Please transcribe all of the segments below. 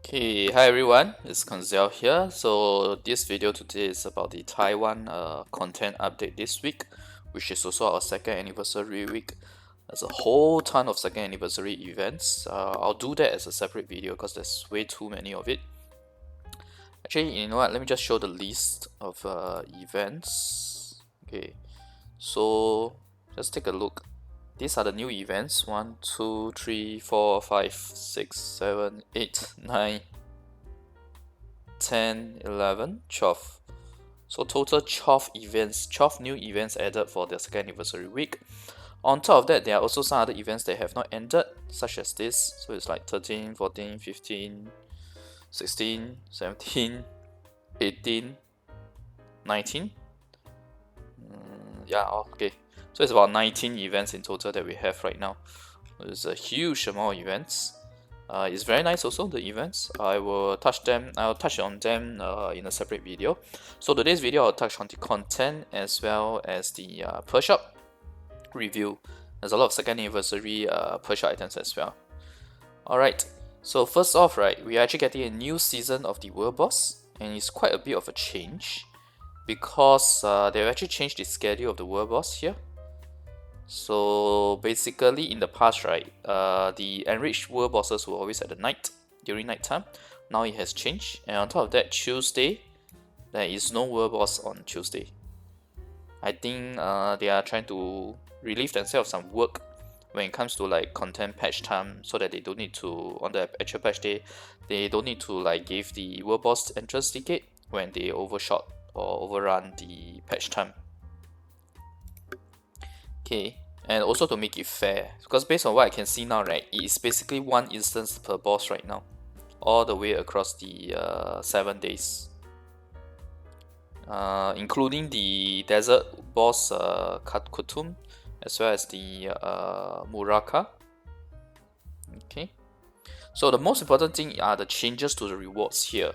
Okay, hi everyone, it's Koinzell here. So this video today is about the Taiwan content update this week, which is also our second anniversary week. There's a whole ton of second anniversary events. I'll do that as a separate video because there's way too many of it. Actually, you know what? Let me just show the list of events. Okay, so just take a look. These are the new events 1, 2, 3, 4, 5, 6, 7, 8, 9, 10, 11, 12. So total 12 events, 12 new events added for the second anniversary week. On top of that, there are also some other events that have not ended, such as this. So it's like 13, 14, 15, 16, 17, 18, 19. Yeah, okay. So it's about 19 events in total that we have right now. It's a huge amount of events. It's very nice also, the events. I'll touch on them in a separate video. So today's video I'll touch on the content as well as the per shop review. There's a lot of second anniversary per shop items as well. Alright, so first off, right, we're actually getting a new season of the World Boss, and it's quite a bit of a change because they've actually changed the schedule of the World Boss here. So basically in the past, right, the enriched world bosses were always at the night, during night time. Now it has changed, and on top of that, Tuesday, there is no world boss on Tuesday. I think they are trying to relieve themselves some work when it comes to like content patch time, so that they don't need to, on the actual patch day, they don't need to like give the world boss entrance ticket when they overshot or overrun the patch time. Okay, and also to make it fair, because based on what I can see now, right, it is basically one instance per boss right now, all the way across the 7 days, including the desert boss Kutum, as well as the Muraka. Okay, so the most important thing are the changes to the rewards here.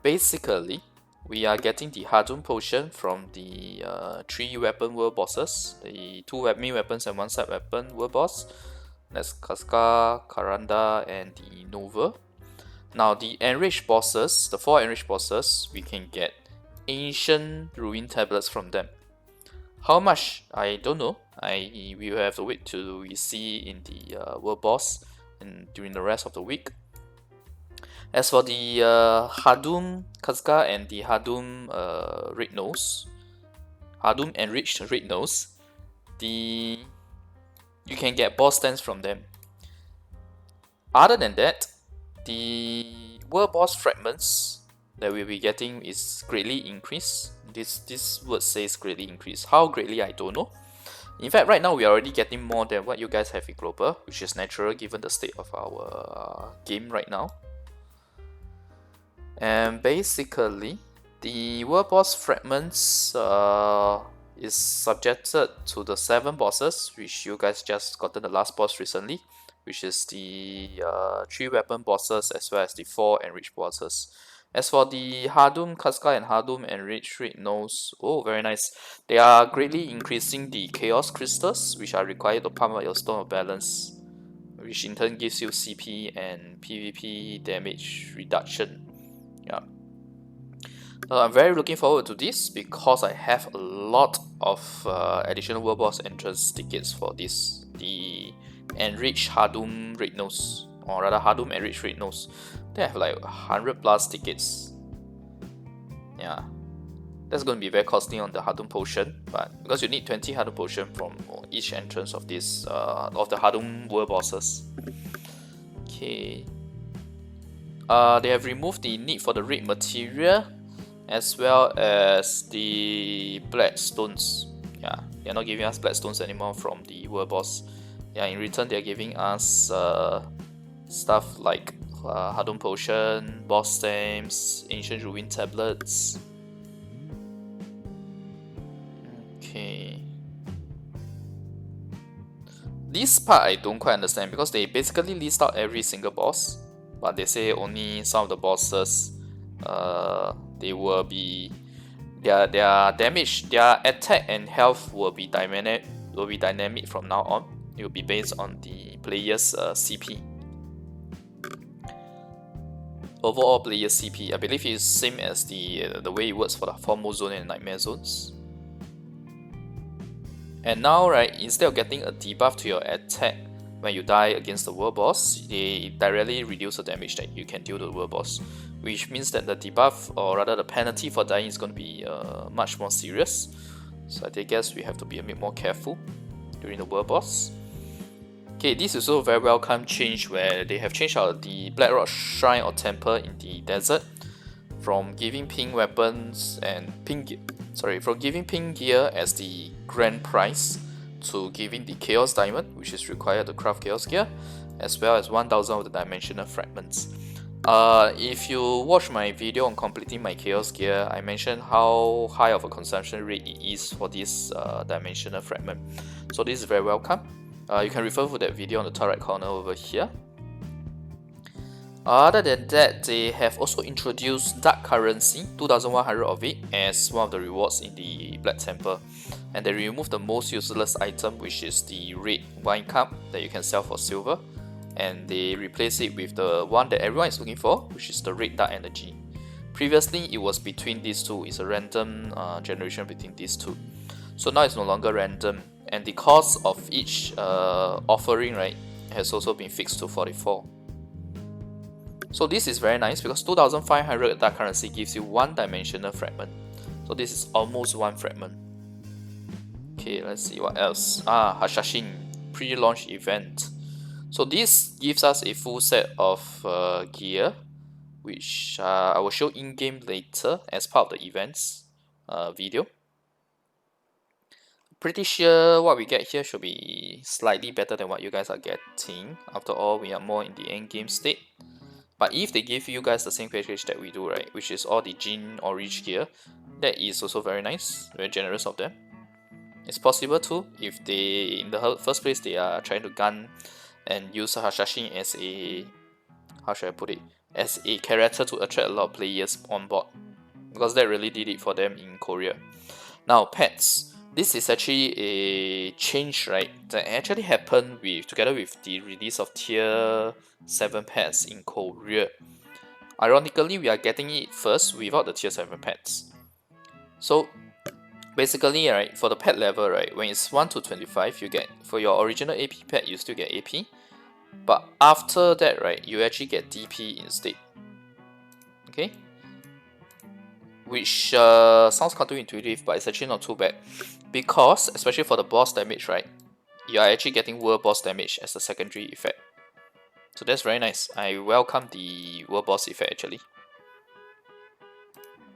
Basically, we are getting the Hadum potion from the 3 weapon world bosses, the 2 main weapons and 1 side weapon world boss. That's Casca, Karanda, and the Nova. Now the enriched bosses, the 4 enriched bosses, we can get ancient ruin tablets from them. How much? I don't know. We will have to wait till we see in the world boss and during the rest of the week. As for the Hadum Kazka and the Hadum Red Nose, Hadum Enriched Red Nose, you can get boss stands from them. Other than that, the world boss fragments that we'll be getting is greatly increased. This word says greatly increased. How greatly, I don't know. In fact, right now we are already getting more than what you guys have in global, which is natural given the state of our game right now. And basically, the world boss fragments is subjected to the 7 bosses, which you guys just gotten the last boss recently, which is the 3 weapon bosses as well as the 4 enriched bosses. As for the Hadum Casca and Hadum Enriched Red Nose, oh, very nice. They are greatly increasing the Chaos Crystals, which are required to pump up your Stone of Balance, which in turn gives you CP and PvP damage reduction. Yeah. I'm very looking forward to this because I have a lot of additional World Boss entrance tickets for this. The Enriched Hadum Red Nose, or rather Hadum Enriched Red Nose. They have like 100 plus tickets. Yeah, that's going to be very costly on the Hadum Potion, but because you need 20 Hadum Potion from each entrance of this of the Hadum World Bosses. Okay. They have removed the need for the red material as well as the black stones. Yeah, they're not giving us black stones anymore from the world boss. Yeah, in return they're giving us stuff like Hadum Potion, boss stamps, ancient ruin tablets. Okay. This part I don't quite understand because they basically list out every single boss, but they say only some of the bosses they will be their damage, their attack and health will be dynamic from now on. It will be based on the player's CP. Overall player CP, I believe it's same as the way it works for the Formal Zone and Nightmare Zones. And now, right, instead of getting a debuff to your attack when you die against the world boss, they directly reduce the damage that you can deal to the world boss, which means that the debuff, or rather the penalty for dying, is going to be much more serious. So I guess we have to be a bit more careful during the world boss. Okay, this is also a very welcome change where they have changed out the Blackrock Shrine or Temple in the desert from giving pink weapons and from giving pink gear as the grand prize to giving the Chaos Diamond, which is required to craft Chaos Gear, as well as 1000 of the Dimensional Fragments. If you watch my video on completing my Chaos Gear, I mentioned how high of a consumption rate it is for this Dimensional Fragment. So this is very welcome. You can refer to that video on the top right corner over here. Other than that, they have also introduced Dark Currency, 2100 of it, as one of the rewards in the Black Temple. And they removed the most useless item, which is the red wine cup that you can sell for silver. And they replace it with the one that everyone is looking for, which is the red Dark Energy. Previously, it was between these two. It's a random generation between these two. So now it's no longer random. And the cost of each offering, right, has also been fixed to 44. So this is very nice because 2500 Dark Currency gives you 1 Dimensional Fragment. So this is almost 1 fragment. Okay, let's see what else. Hashashin pre-launch event. So this gives us a full set of gear, which I will show in-game later as part of the events video. Pretty sure what we get here should be slightly better than what you guys are getting. After all, we are more in the end game state. But if they give you guys the same package that we do, right, which is all the Jin Orange gear, that is also very nice, very generous of them. It's possible too, if they, in the first place, they are trying to gun and use Hashashin as a, how should I put it, as a character to attract a lot of players on board. Because that really did it for them in Korea. Now, pets. This is actually a change, right, that actually happened together with the release of Tier 7 pets in Korea. Ironically, we are getting it first without the Tier 7 pets. So basically, right, for the pet level, right, when it's 1 to 25, you get, for your original AP pet, you still get AP. But after that, right, you actually get DP instead. Okay? Which sounds counterintuitive, but it's actually not too bad. Because, especially for the boss damage, right, you are actually getting world boss damage as a secondary effect. So that's very nice. I welcome the world boss effect actually.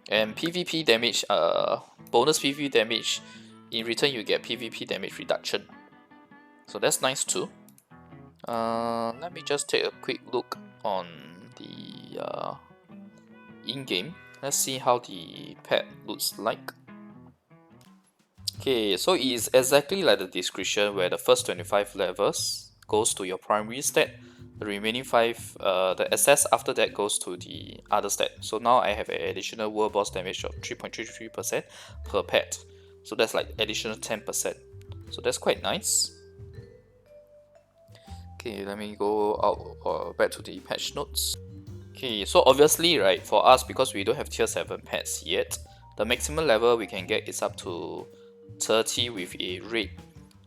And PvP damage, bonus PvP damage, in return you get PvP damage reduction. So that's nice too. Let me just take a quick look on the in-game. Let's see how the pet looks like. Okay, so it is exactly like the description where the first 25 levels goes to your primary stat, the remaining 5, the excess after that goes to the other stat. So now I have an additional world boss damage of 3.33% per pet. So that's like additional 10%. So that's quite nice. Okay, let me go out back to the patch notes. Okay, so obviously, right, for us, because we don't have tier 7 pets yet, the maximum level we can get is up to 30 with a red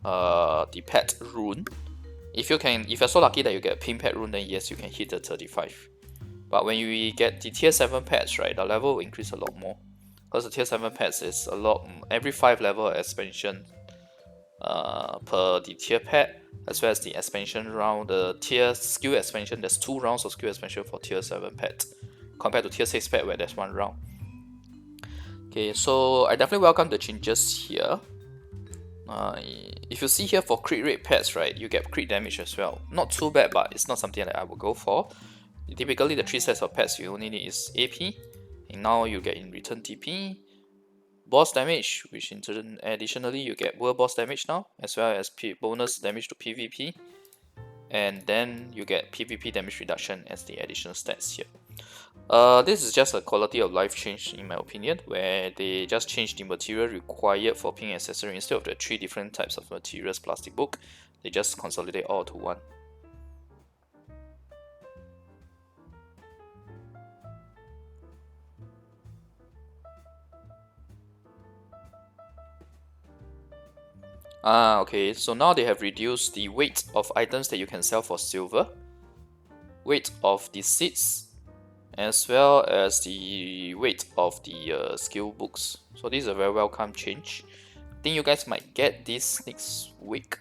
the pet rune. If you're so lucky that you get a pink pet rune, then yes, you can hit the 35. But when you get the tier 7 pets, right, the level will increase a lot more. Because the tier 7 pets is a lot, every 5 level expansion per the tier pet, as well as the expansion round, the tier skill expansion. There's 2 rounds of skill expansion for tier 7 pet, compared to tier 6 pet where there's 1 round. Okay, so I definitely welcome the changes here. If you see here for crit rate pets, right, you get crit damage as well. Not too bad, but it's not something that I would go for. Typically, the 3 sets of pets you only need is AP, and now you get in return TP, boss damage, which in turn additionally you get world boss damage now, as well as bonus damage to PvP, and then you get PvP damage reduction as the additional stats here. This is just a quality of life change in my opinion, where they just changed the material required for pink accessory. Instead of the 3 different types of materials plus the book, they just consolidate all to one. Okay, so now they have reduced the weight of items that you can sell for silver, weight of the seeds, as well as the weight of the skill books. So this is a very welcome change. I think you guys might get this next week,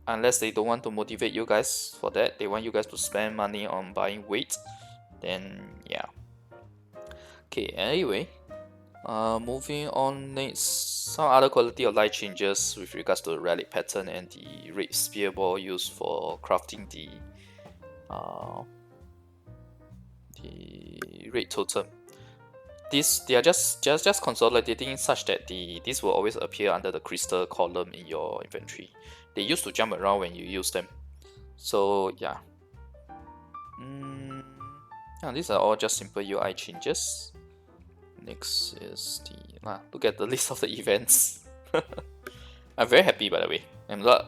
unless they don't want to motivate you guys for that. They want you guys to spend money on buying weight, then yeah. Okay, anyway, moving on next, some other quality of life changes with regards to the relic pattern and the red spear ball used for crafting the red totem. They are just consolidating such that this will always appear under the crystal column in your inventory. They used to jump around when you use them. So yeah. These are all just simple UI changes. Next is look at the list of the events. I'm very happy, by the way.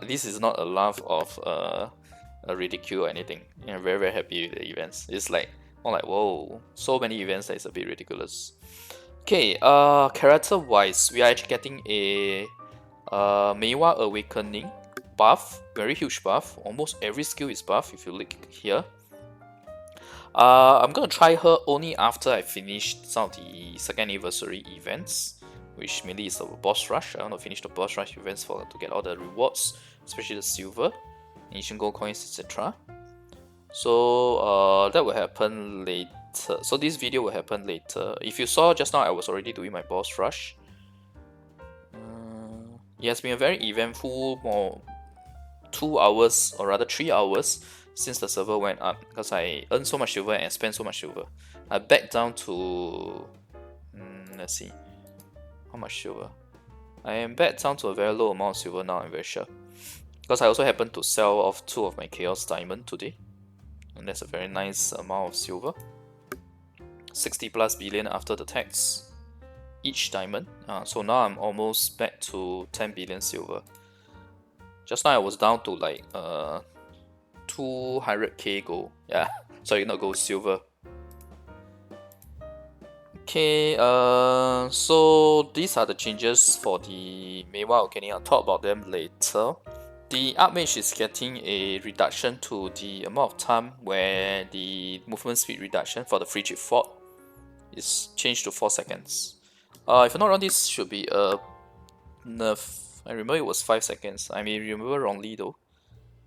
This is not a laugh of a ridicule or anything. I'm very, very happy with the events. It's like, whoa, so many events that it's a bit ridiculous. Okay, character wise, we are actually getting a Meiwa Awakening buff, very huge buff. Almost every skill is buff if you look here. I'm gonna try her only after I finish some of the second anniversary events, which mainly is the boss rush. I want to finish the boss rush events to get all the rewards, especially the silver, ancient gold coins, etc. So that will happen later. So this video will happen later. If you saw just now, I was already doing my boss rush. It has been a very eventful 2 hours, or rather 3 hours, since the server went up, because I earned so much silver and spent so much silver. I backed down to let's see, how much silver? I am back down to a very low amount of silver now, I'm very sure. Because I also happened to sell off 2 of my Chaos Diamond today. And that's a very nice amount of silver. 60 plus billion after the tax. Each diamond. So now I'm almost back to 10 billion silver. Just now I was down to like 200k gold. Yeah, sorry, not gold, silver. Okay, so these are the changes for the Meiwa Awakening. I'll talk about them later. The Archmage is getting a reduction to the amount of time where the movement speed reduction for the Frigid Fort is changed to 4 seconds. If I'm not wrong, this should be a nerf. I remember it was 5 seconds. I may remember wrongly though.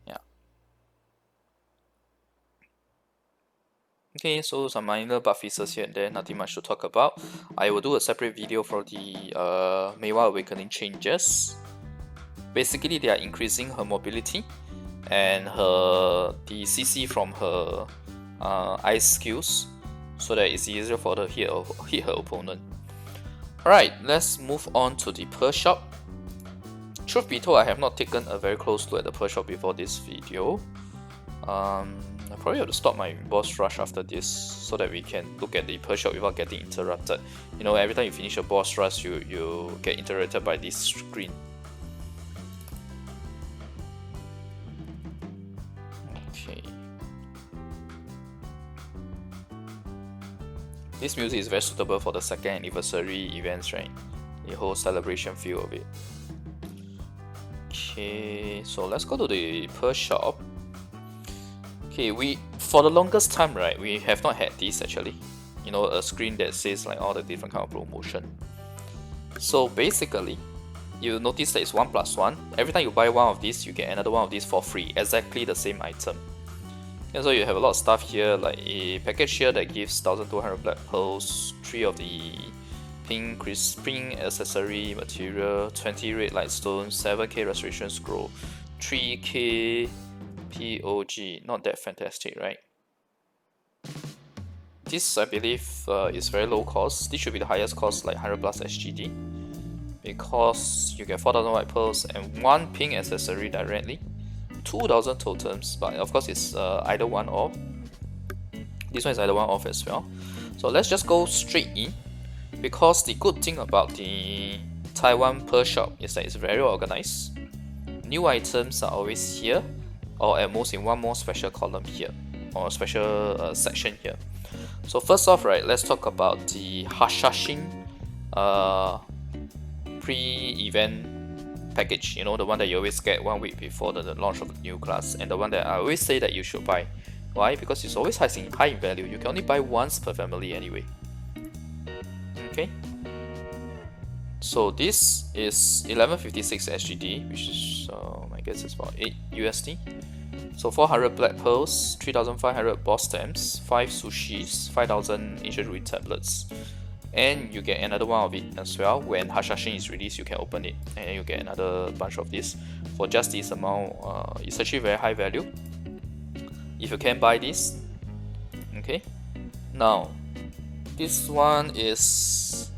Yeah. Okay, so some minor buff features here and there, nothing much to talk about. I will do a separate video for the Meiwa Awakening changes. Basically, they are increasing her mobility and the CC from her ice skills, so that it's easier for her to hit her opponent. Alright, let's move on to the Pearl Shop. Truth be told, I have not taken a very close look at the Pearl Shop before this video. I probably have to stop my boss rush after this so that we can look at the Pearl Shop without getting interrupted. You know, every time you finish a boss rush, you get interrupted by this screen. Okay. This music is very suitable for the second anniversary events, right? The whole celebration feel of it. Okay, so let's go to the Pearl Shop. Okay, for the longest time, right, we have not had this actually. You know, a screen that says like all the different kind of promotion. So basically, you notice that it's 1+1. Every time you buy one of these, you get another one of these for free, exactly the same item. And so you have a lot of stuff here, like a package here that gives 1200 black pearls, 3 of the pink spring accessory material, 20 red light stones, 7k restoration scroll, 3k POG. Not that fantastic, right? This, I believe, is very low cost. This should be the highest cost, like 100 plus SGD, because you get 4000 white pearls and 1 pink accessory directly, 2000 totems, but of course it's either one off. This one is either one off as well. So let's just go straight in, because the good thing about the Taiwan Pearl Shop is that it's very organized. New items are always here, or at most in one more special column here, or a special section here. So first off, right, let's talk about the Hashashin pre-event package, you know, the one that you always get 1 week before the launch of the new class, and the one that I always say that you should buy. Why? Because it's always high in value. You can only buy once per family anyway. Okay. So this is 1156 SGD, which is I guess it's about 8 USD. So 400 black pearls, 3500 boss stamps, 5 sushis, 5000 ancient ruin tablets, and you get another one of it as well. When Hashashin is released, you can open it, and you get another bunch of this for just this amount. It's actually very high value if you can buy this. Okay, now this one is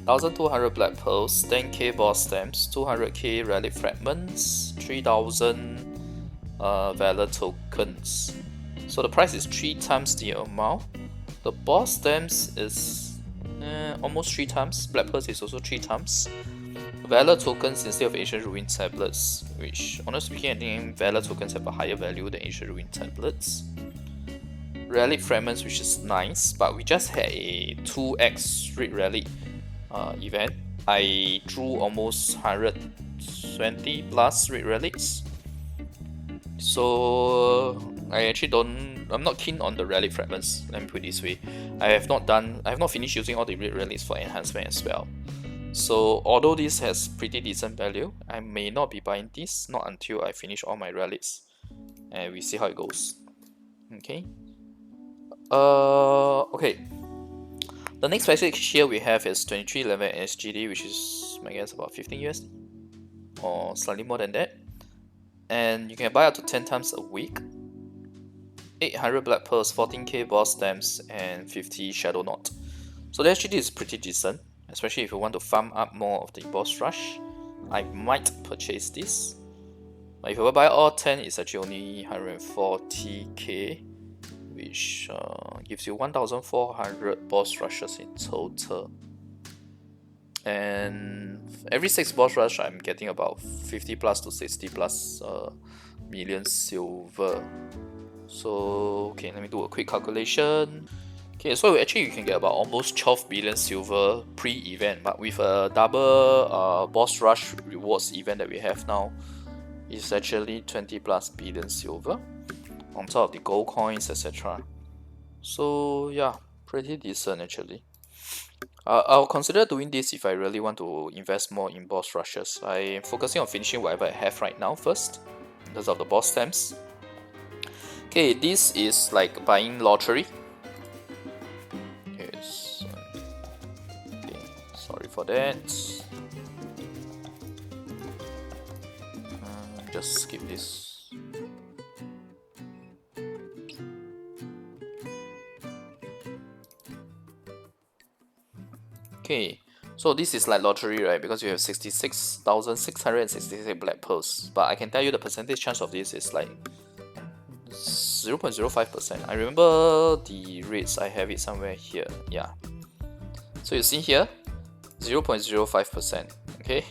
1200 black pearls, 10k boss stamps, 200k relic fragments, 3000 valor tokens. So the price is 3 times the amount. The boss stamps is almost 3 times. Black pearls is also 3 times. Valor tokens instead of ancient ruin tablets, which honestly speaking, I think valor tokens have a higher value than ancient ruin tablets. Relic fragments, which is nice, but we just had a 2x red relic event. I drew almost 120 plus red relics, so I'm not keen on the relic fragments. Let me put it this way, I have not finished using all the red relics for enhancement as well. So although this has pretty decent value, I may not be buying this, not until I finish all my relics, and we see how it goes. Okay. Okay. The next package here we have is 2311 SGD, which is I guess about 15 USD or slightly more than that, and you can buy up to 10 times a week. 800 black pearls, 14k boss stamps, and 50 shadow knot. So the SGD is pretty decent, especially if you want to farm up more of the boss rush. I might purchase this, but if you buy all 10, it's actually only 140k, which gives you 1400 boss rushes in total. And every 6 boss rush, I'm getting about 50 plus to 60 plus million silver. So okay, let me do a quick calculation. Okay, so actually you can get about almost 12 billion silver pre-event, but with a double boss rush rewards event that we have now, it's actually 20 plus billion silver on top of the gold coins, etc. So yeah, pretty decent actually. I'll consider doing this if I really want to invest more in boss rushes. I'm focusing on finishing whatever I have right now first, in terms of the boss stamps. Okay, this is like buying lottery. Okay, sorry for that. Just skip this. Okay, so this is like lottery, right? Because you have 66,666 black pearls, but I can tell you the percentage chance of this is like 0.05%. I remember the rates, I have it somewhere here. Yeah, so you see here 0.05%. okay,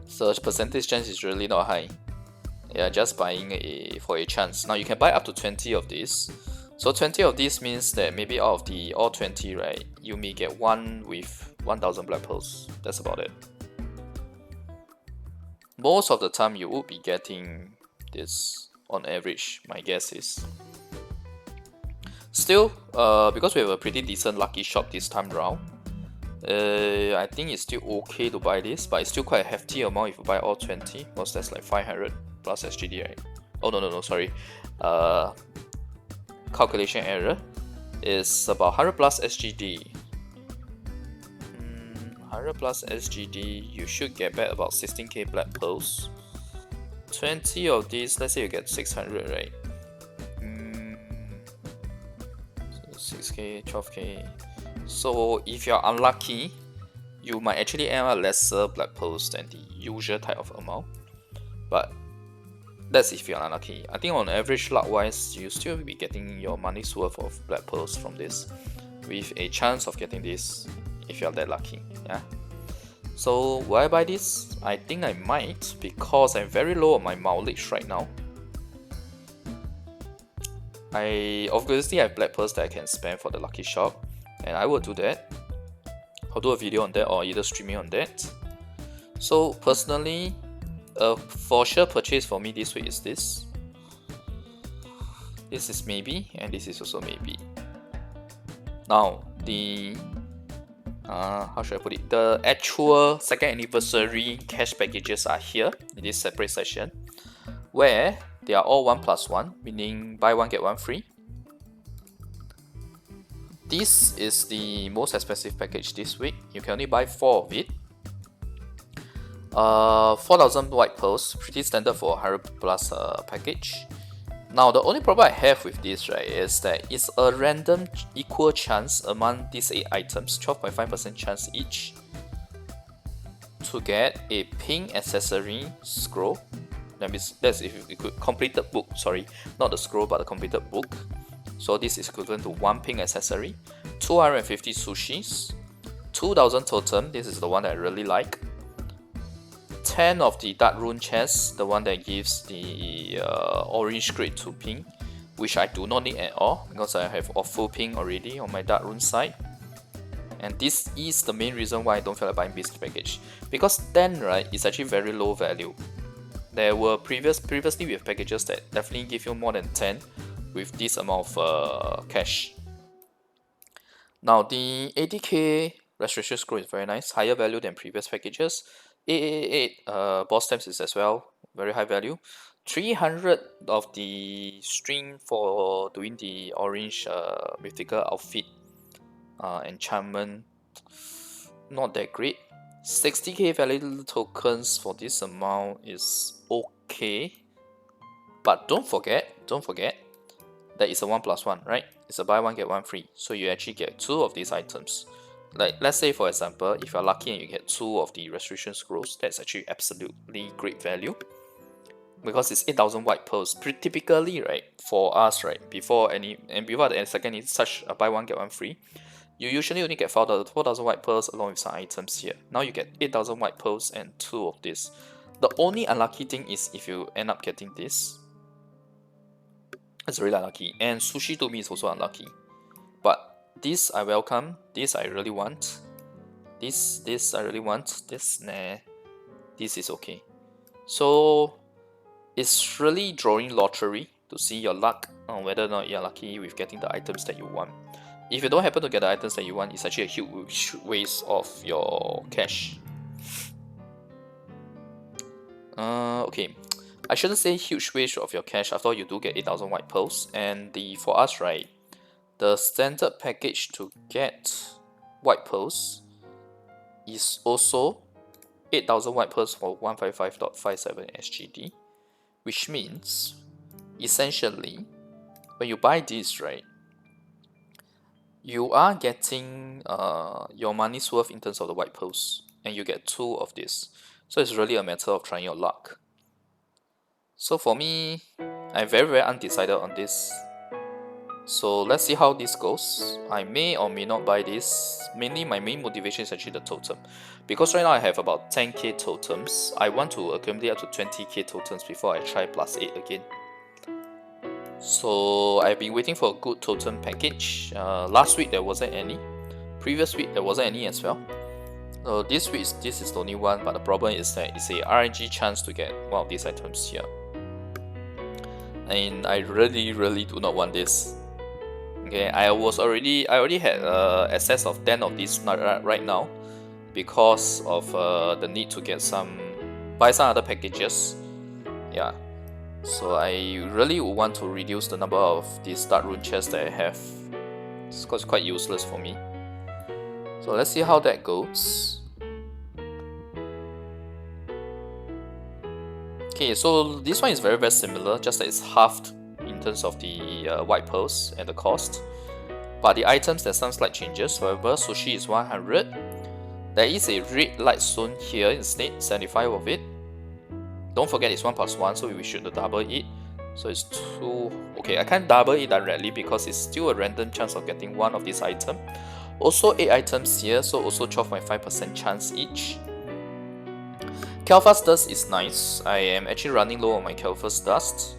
so the percentage chance is really not high. Yeah, just buying for a chance. Now you can buy up to 20 of these. So 20 of these means that maybe out of the all 20, right, you may get one with 1000 black pearls. That's about it. Most of the time you would be getting this on average, my guess is. Still, because we have a pretty decent lucky shop this time round, I think it's still okay to buy this, but it's still quite a hefty amount if you buy all 20, because that's like 500 plus SGD, right? Oh no, sorry. Calculation error. Is about 100 plus SGD. 100 plus SGD, you should get back about 16k black pearls. 20 of these, let's say you get 600, right? So 6k, 12k. So if you're unlucky, you might actually earn a lesser black pearls than the usual type of amount. But that's if you're unlucky. I think on average, luck wise, you still be getting your money's worth of black pearls from this, with a chance of getting this if you're that lucky. Yeah. So will I buy this? I think I might, because I'm very low on my mileage right now. I obviously have black pearls that I can spend for the lucky shop, and I will do that. I'll do a video on that or either streaming on that. So personally, for sure purchase for me this week is this. This is maybe, and this is also maybe. Now the how should I put it? The actual second anniversary cash packages are here in this separate session, where they are all 1+1, meaning buy one get one free. This is the most expensive package this week. You can only buy 4 of it. 4,000 white pearls, pretty standard for 100 plus package. Now the only problem I have with this, right, is that it's a random equal chance among these 8 items, 12.5% chance each, to get a pink accessory scroll. That's if you could completed book, sorry, not the scroll but the completed book. So this is equivalent to 1 pink accessory, 250 sushis, 2,000 totem, this is the one that I really like, 10 of the dark rune chests, the one that gives the orange grade to pink, which I do not need at all because I have a full pink already on my dark rune side. And this is the main reason why I don't feel like buying this package, because 10, right, is actually very low value. There were previously we have packages that definitely give you more than 10 with this amount of cash. Now the 80k restoration scroll is very nice, higher value than previous packages. 888 boss stamps is as well very high value. 300 of the string for doing the orange mythical outfit enchantment, not that great. 60k valid tokens for this amount is okay, but don't forget that it's a 1+1, right? It's a buy one get one free, so you actually get 2 of these items. Like, let's say for example, if you're lucky and you get 2 of the restoration scrolls, that's actually absolutely great value, because it's 8,000 white pearls. Pretty typically, right, for us, right, before the second is such a buy one get one free, you usually only get 4,000 white pearls along with some items here. Now you get 8,000 white pearls and 2 of this. The only unlucky thing is if you end up getting this. It's really unlucky, and sushi to me is also unlucky. But this I welcome, this I really want, this I really want, this nah, this is okay. So it's really drawing lottery to see your luck on whether or not you're lucky with getting the items that you want. If you don't happen to get the items that you want, it's actually a huge waste of your cash. Okay, I shouldn't say huge waste of your cash, after all you do get 8,000 white pearls, and for us, right, the standard package to get white pearls is also 8,000 white pearls for 155.57 SGD, which means essentially when you buy this, right, you are getting your money's worth in terms of the white pearls, and you get 2 of this. So it's really a matter of trying your luck. So for me, I'm very undecided on this. So let's see how this goes. I may or may not buy this. Mainly my main motivation is actually the totem, because right now I have about 10k totems. I want to accumulate up to 20k totems before I try +8 again. So I've been waiting for a good totem package. Last week there wasn't any. Previous week there wasn't any as well. This week this is the only one, but the problem is that it's a RNG chance to get one of these items here. And I really do not want this. Okay, I already had access of 10 of these right now, because of the need to buy some other packages. Yeah, so I really would want to reduce the number of these dark rune chests that I have, because it's quite useless for me. So let's see how that goes. Okay, so this one is very similar, just that it's halved in terms of the white pearls and the cost. But the items, there's some slight changes. However, sushi is 100. There is a red light stone here instead, 75 of it. Don't forget it's 1+1, so we should double it. So it's 2. Okay, I can't double it directly because it's still a random chance of getting one of this item. Also 8 items here, so also 12.5% chance each. Kelphus dust is nice. I am actually running low on my Kelphus dust.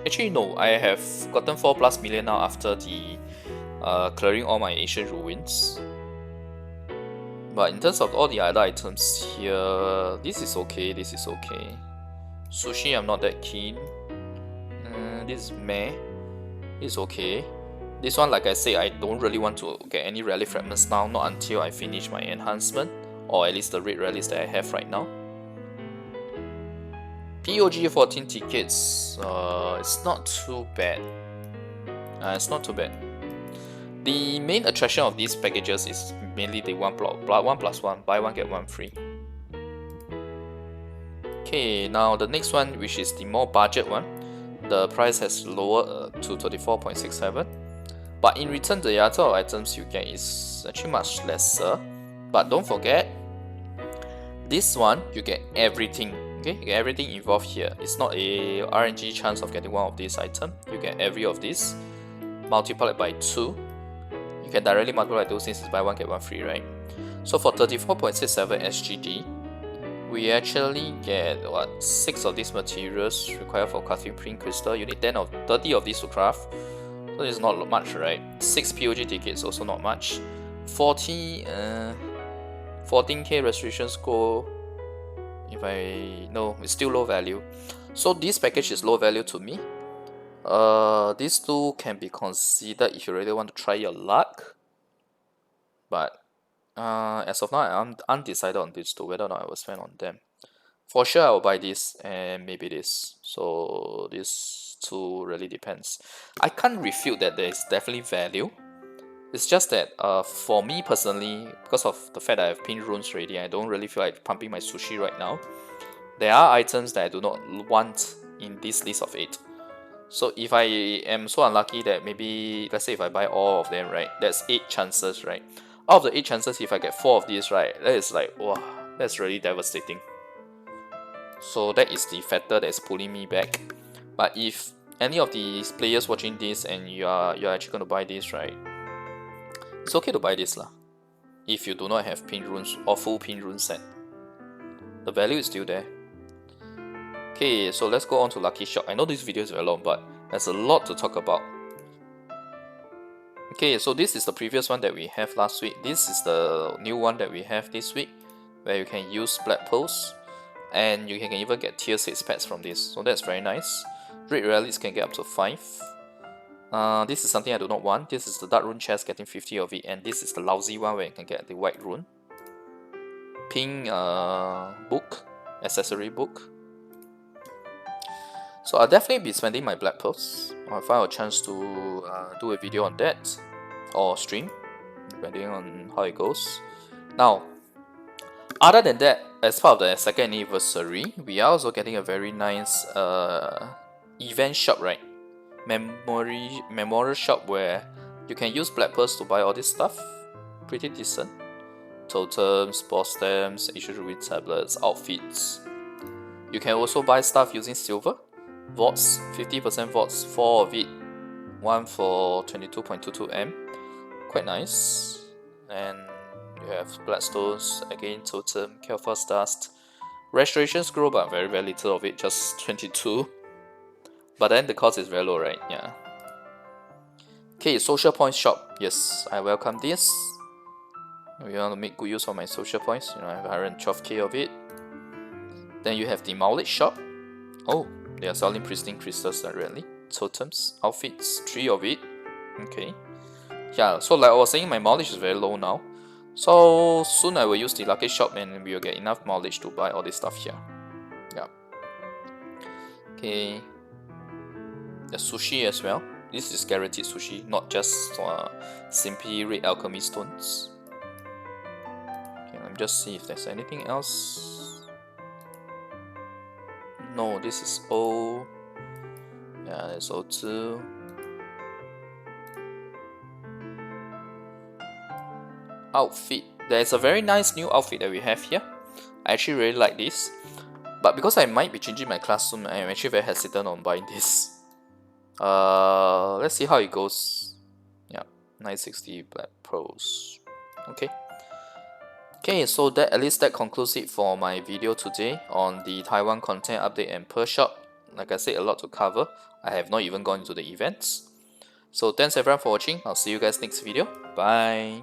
Actually no, I have gotten 4+ million now after the clearing all my ancient ruins. But in terms of all the other items here, this is okay, this is okay. Sushi, I'm not that keen. This is meh. It's okay. This one, like I say, I don't really want to get any rally fragments now, not until I finish my enhancement, or at least the red rallies that I have right now. POG 14 tickets, it's not too bad. It's not too bad. The main attraction of these packages is mainly the 1+1, buy one get one free. Okay, now the next one, which is the more budget one, the price has lowered to 34.67, but in return the other items you get is actually much lesser. But don't forget, this one you get everything. Okay, you get everything involved here. It's not a RNG chance of getting one of these items. You get every of these multiplied by 2. You can directly multiply those since it's buy one get one free, right? So for 34.67 SGD, we actually get what, 6 of these materials required for crafting print crystal. You need 30 of these to craft, so it's not much, right? 6 POG tickets, also not much. 14k restoration score. If I know, it's still low value. So this package is low value to me. These two can be considered if you really want to try your luck. But as of now, I'm undecided on these two, whether or not I will spend on them. For sure, I will buy this and maybe this. So these two really depends. I can't refute that there is definitely value. It's just that for me personally, because of the fact that I have pin runes already, I don't really feel like pumping my sushi right now. There are items that I do not want in this list of 8. So if I am so unlucky that maybe, let's say if I buy all of them, right, that's 8 chances, right? Out of the 8 chances, if I get 4 of these, right, that is like, wow, that's really devastating. So that is the factor that is pulling me back. But if any of these players watching this and you're actually going to buy this, right, it's okay to buy this lah. If you do not have pin runes or full pin rune set, the value is still there. Okay, so let's go on to Lucky Shop. I know this video is very long, but there's a lot to talk about. Okay, so this is the previous one that we have last week. This is the new one that we have this week, where you can use Black Pearls, and you can even get tier 6 pets from this. So that's very nice. Red rallies can get up to 5. This is something I do not want. This is the dark rune chest, getting 50 of it, and this is the lousy one where you can get the white rune. Pink book, accessory book. So I'll definitely be spending my Black Pearls. I'll find a chance to do a video on that, or stream, depending on how it goes. Now, other than that, as part of the 2nd anniversary, we are also getting a very nice event shop, right? Memorial shop where you can use Black Pearls to buy all this stuff. Pretty decent. Totems, boss stamps, ancient ruin tablets, outfits. You can also buy stuff using silver. Votes, 50% votes, 4 of it, 1 for 22.22M, quite nice. And you have Bloodstones, again totem, Kelfast dust, restoration scroll, but very little of it, just 22. But then the cost is very low, right? Yeah. Okay, social points shop. Yes, I welcome this. We want to make good use of my social points. You know, I have 112k of it. Then you have the mileage shop. Oh, they are selling pristine crystals directly. Totems, outfits, 3 of it. Okay. Yeah, so like I was saying, my mileage is very low now. So soon I will use the lucky shop and we will get enough mileage to buy all this stuff here. Yeah. Okay. The sushi as well. This is guaranteed sushi, not just simply red alchemy stones. Okay, let me just see if there's anything else. No, this is O. Yeah, that's O2. Outfit. There's a very nice new outfit that we have here. I actually really like this. But because I might be changing my class soon, I am actually very hesitant on buying this. Let's see how it goes. Yeah, 960 Black Pearls. Okay, so at least that concludes it for my video today on the Taiwan content update and Pearl shop. Like I said, a lot to cover. I have not even gone into the events. So thanks everyone for watching. I'll see you guys next video. Bye.